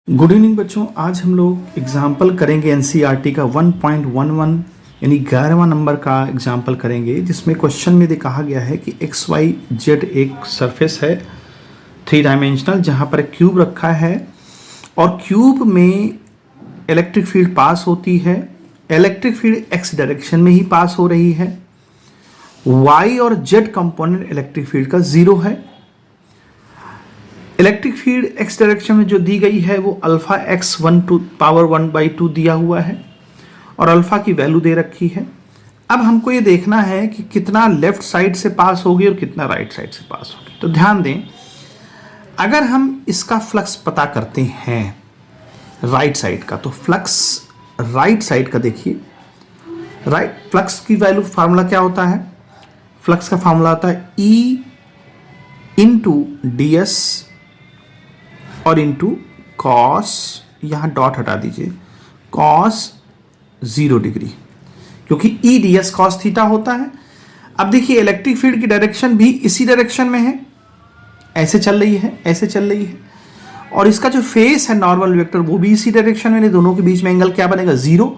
Good evening बच्चों, आज हम लोग एग्जाम्पल करेंगे एनसीईआरटी का 1.11 यानी 11वां नंबर का एग्जाम्पल करेंगे, जिसमें क्वेश्चन में कहा गया है कि एक्स वाई जेड एक सरफेस है 3 डायमेंशनल, जहाँ पर क्यूब रखा है और क्यूब में इलेक्ट्रिक फील्ड पास होती है। इलेक्ट्रिक फील्ड एक्स डायरेक्शन में ही पास हो रही है। वाई और जेड कंपोनेंट इलेक्ट्रिक फील्ड का 0 है। इलेक्ट्रिक फील्ड एक्स डायरेक्शन में जो दी गई है वो अल्फा एक्स 1/2 दिया हुआ है और अल्फा की वैल्यू दे रखी है। अब हमको ये देखना है कि कितना लेफ्ट साइड से पास होगी और कितना राइट साइड से पास होगी। तो ध्यान दें, अगर हम इसका फ्लक्स पता करते हैं राइट साइड का, तो फ्लक्स राइट साइड का देखिए, राइट फ्लक्स की वैल्यू फार्मूला क्या होता है? फ्लक्स का फार्मूला होता है E इंटू डी एस और इंटू कॉस, यहाँ डॉट हटा दीजिए, कॉस 0 डिग्री, क्योंकि E D S cos theta होता है। अब देखिए इलेक्ट्रिक फील्ड की डायरेक्शन भी इसी डायरेक्शन में है, ऐसे चल रही है, ऐसे चल रही है, और इसका जो फेस है नॉर्मल वेक्टर वो भी इसी डायरेक्शन में, दोनों के बीच में एंगल क्या बनेगा? 0।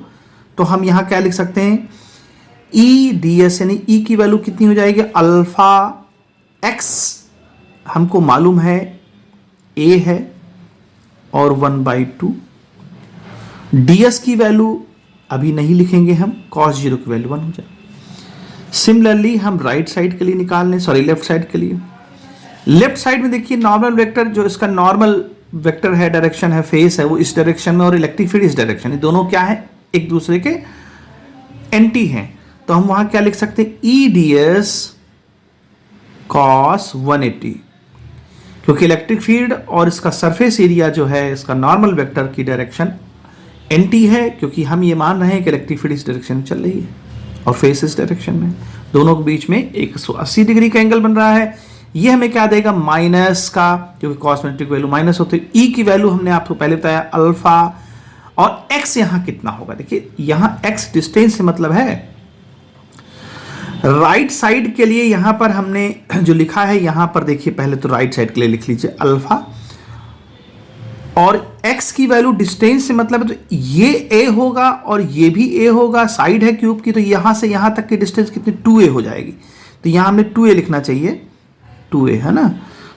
तो हम यहाँ क्या लिख सकते हैं? ई डी एस यानी ई की वैल्यू कितनी हो जाएगी? अल्फा एक्स हमको मालूम है ए है और 1/2। ds की वैल्यू अभी नहीं लिखेंगे हम, cos 0 की वैल्यू 1 हो जाए। सिमिलरली हम राइट साइड के लिए निकाल लें, सॉरी लेफ्ट साइड के लिए। लेफ्ट साइड में देखिए नॉर्मल वेक्टर, जो इसका नॉर्मल वेक्टर है, डायरेक्शन है, फेस है, वो इस डायरेक्शन में और इलेक्ट्रिक फील्ड इस डायरेक्शन, ये दोनों क्या है? एक दूसरे के एंटी हैं। तो हम वहां क्या लिख सकते हैं? ई डी एस कॉस 180, क्योंकि इलेक्ट्रिक फील्ड और इसका सरफेस एरिया जो है, इसका नॉर्मल वेक्टर की डायरेक्शन एंटी है, क्योंकि हम ये मान रहे हैं कि इलेक्ट्रिक फील्ड इस डायरेक्शन में चल रही है और फेस इस डायरेक्शन में। दोनों के बीच में 180 डिग्री का एंगल बन रहा है। ये हमें क्या देगा? माइनस का, क्योंकि कॉस्मेटिक वैल्यू माइनस होती है। ई की वैल्यू हमने आपको पहले बताया अल्फा, और एक्स यहाँ कितना होगा? देखिए यहाँ एक्स डिस्टेंस से मतलब है राइट साइड के लिए। यहां पर हमने जो लिखा है, यहां पर देखिए, पहले तो राइट साइड के लिए लिख लीजिए अल्फा, और x की वैल्यू डिस्टेंस से मतलब है, तो ये a होगा और ये भी a होगा, साइड है क्यूब की, तो यहां से यहां तक की डिस्टेंस कितनी? 2a हो जाएगी। तो यहां हमने 2a लिखना चाहिए, 2a है ना।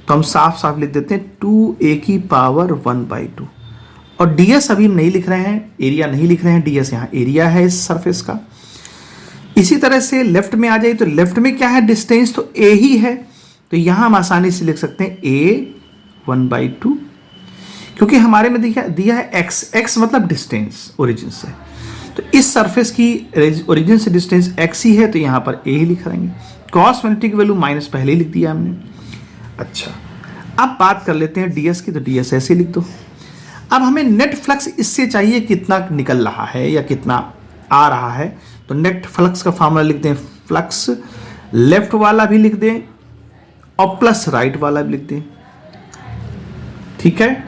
तो हम साफ साफ लिख देते हैं 2a की पावर 1/2। और ds अभी हम नहीं लिख रहे हैं, एरिया नहीं लिख रहे हैं, ds यहां एरिया है इस सरफेस का। इसी तरह से लेफ्ट में आ जाए, तो लेफ्ट में क्या है? डिस्टेंस तो a ही है, तो यहां हम आसानी से लिख सकते हैं a 1/2, क्योंकि हमारे में दिया है x मतलब डिस्टेंस ओरिजिन से, तो इस सरफेस की ओरिजिन से डिस्टेंस x ही है, तो यहां पर a ही लिख लेंगे। कॉस मैग्नेटिक वैल्यू माइनस पहले ही लिख दिया हमने। अच्छा, अब बात कर लेते हैं ds की, तो ds ऐसे लिख दो। अब हमें नेट फ्लक्स इससे चाहिए कितना निकल रहा है या कितना आ रहा है, तो नेट फ्लक्स का फार्मूला लिख दें, फ्लक्स लेफ्ट वाला भी लिख दें और प्लस राइट वाला भी लिख दें, ठीक है।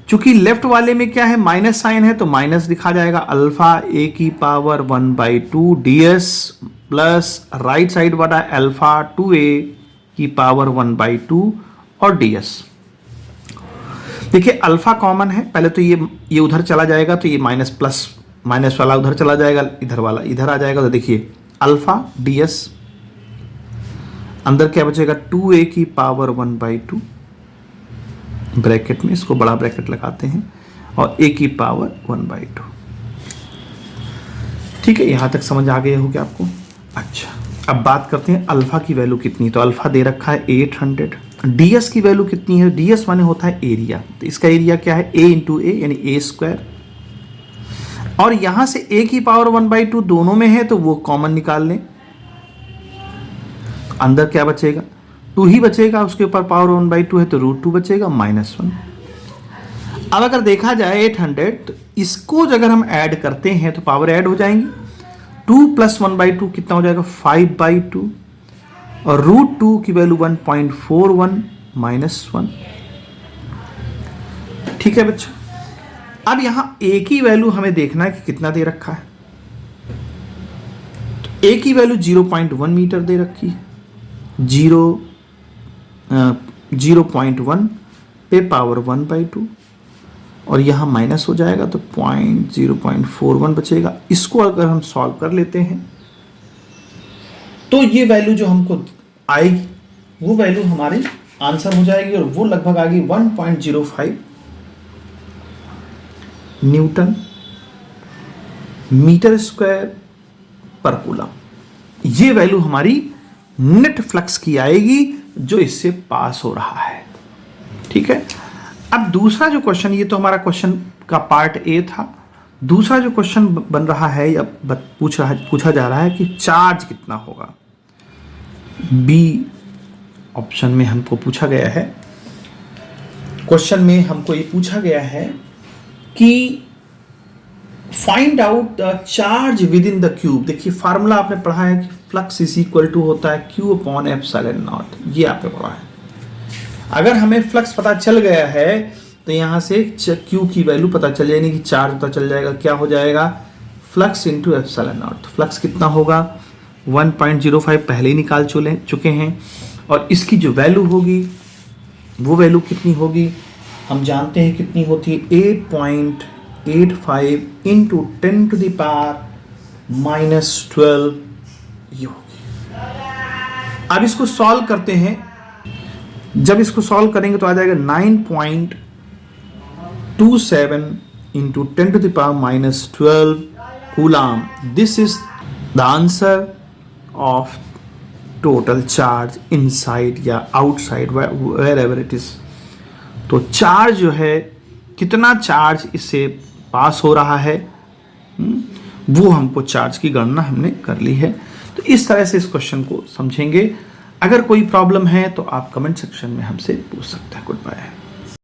चूंकि लेफ्ट वाले में क्या है? माइनस साइन है, तो माइनस लिखा जाएगा अल्फा a की power 1/2 ds, plus right side वाला अल्फा 2a की पावर 1/2 और ds। देखिए अल्फा कॉमन है, पहले तो ये उधर चला जाएगा, तो ये माइनस प्लस, माइनस वाला उधर चला जाएगा, इधर वाला इधर आ जाएगा, तो देखिए अल्फा ds, अंदर क्या बचेगा? 2a की पावर 1/2, ब्रैकेट में इसको बड़ा ब्रैकेट लगाते हैं, और a की पावर 1/2। ठीक है, यहां तक समझ आ गया हो क्या आपको? अच्छा, अब बात करते हैं अल्फा की वैल्यू कितनी। तो अल्फा दे रखा है 800। ds की वैल्यू कितनी है? ds माने होता है एरिया, तो इसका एरिया क्या है? a इंटू ए यानी a स्क्वायर, और यहां से a की पावर 1/2 दोनों में है, तो वो कॉमन निकाल लें। अंदर क्या बचेगा? 2 ही बचेगा, उसके ऊपर पावर 1/2 है, तो √2 बचेगा -1। अब अगर देखा जाए 800, तो इसको अगर हम ऐड करते हैं तो पावर ऐड हो जाएंगी। 2 + 1/2 कितना हो जाएगा? 5/2, और √2 की वैल्यू 1.41 -1। ठीक है बच्चों, अब यहां a की वैल्यू हमें देखना है कि कितना दे रखा है। तो a की वैल्यू 0.1 मीटर दे रखी है, 0.1 पे पावर 1/2, और यहाँ माइनस हो जाएगा तो 0.41 बचेगा। इसको अगर हम सॉल्व कर लेते हैं तो ये वैल्यू जो हमको आएगी वो वैल्यू हमारी आंसर हो जाएगी, और वो लगभग आ गई 1.05 न्यूटन मीटर स्क्वायर पर कूलम। ये वैल्यू हमारी नेट फ्लक्स की आएगी जो इससे पास हो रहा है। ठीक है, अब दूसरा जो क्वेश्चन, ये तो हमारा क्वेश्चन का पार्ट ए था। दूसरा जो क्वेश्चन बन रहा है या पूछा जा रहा है कि चार्ज कितना होगा। बी ऑप्शन में हमको पूछा गया है, क्वेश्चन में हमको ये पूछा गया है कि find out the charge with in the cube. देखिए फार्मूला आपने पढ़ा है कि फ्लक्स इज इक्वल टू होता है Q अपॉन एप्सिलॉन नॉट, ये आपने पढ़ा है। अगर हमें फ्लक्स पता चल गया है तो यहाँ से Q की वैल्यू पता चल जाएगी, कि चार्ज पता चल जाएगा, क्या हो जाएगा flux into epsilon not. Flux कितना होगा 1.05 पहले ही निकाल चुके हैं, और इसकी जो वैल्यू होगी वो वैल्यू कितनी होगी हम जानते हैं कितनी होती है, 8.85 इंटू 10 टू द पावर -12 ये होगी। अब इसको सॉल्व करते हैं, जब इसको सॉल्व करेंगे तो आ जाएगा 9.27 into 10 to the power -12 coulomb. This is the answer of total charge inside या outside wherever it is. तो चार्ज जो है, कितना चार्ज इससे पास हो रहा है, वो हमको चार्ज की गणना हमने कर ली है। तो इस तरह से इस क्वेश्चन को समझेंगे। अगर कोई प्रॉब्लम है तो आप कमेंट सेक्शन में हमसे पूछ सकते हैं। Good bye.